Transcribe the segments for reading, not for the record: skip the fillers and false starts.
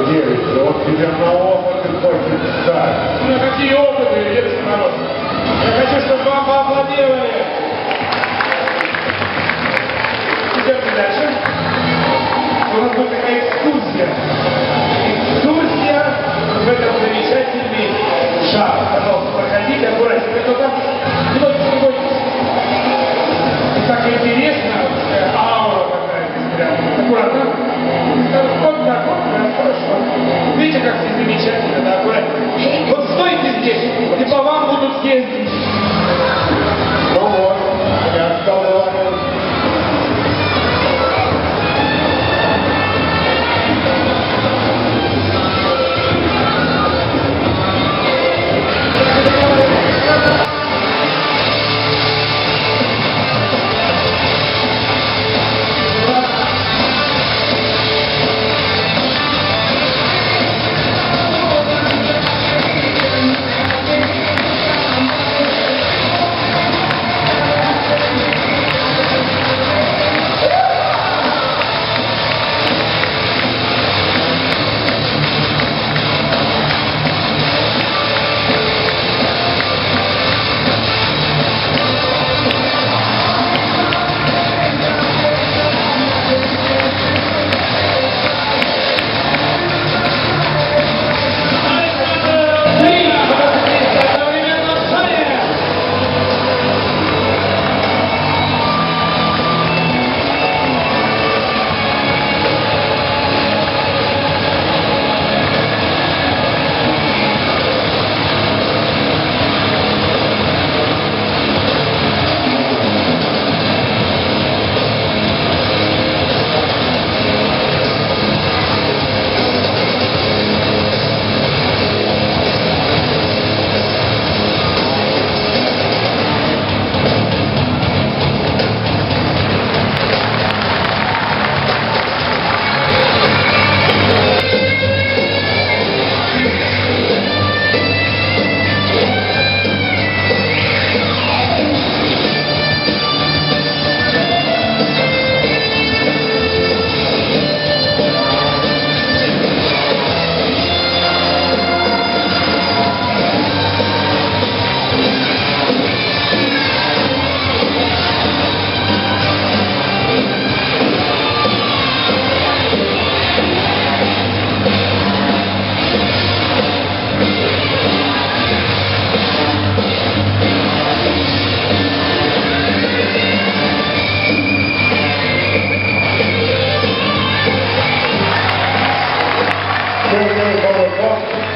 девица, он тебе на опыты хочет стать. Ну какие опыты, дедушка Мороз? Я хочу, чтобы вам поаплодировали. Идемте дальше. У нас будет такая экскурсия. Экскурсия в этом замечательный шар. Пожалуйста, проходите аккуратненько. Только не бойтесь. Так интересно, аура такая здесь прям. Аккуратно. Вот так, хорошо. Видите, как здесь замечательно, да, аккуратно. Вот стойте здесь, и по вам будут ездить. Ну вот, я сказал.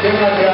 Thank you.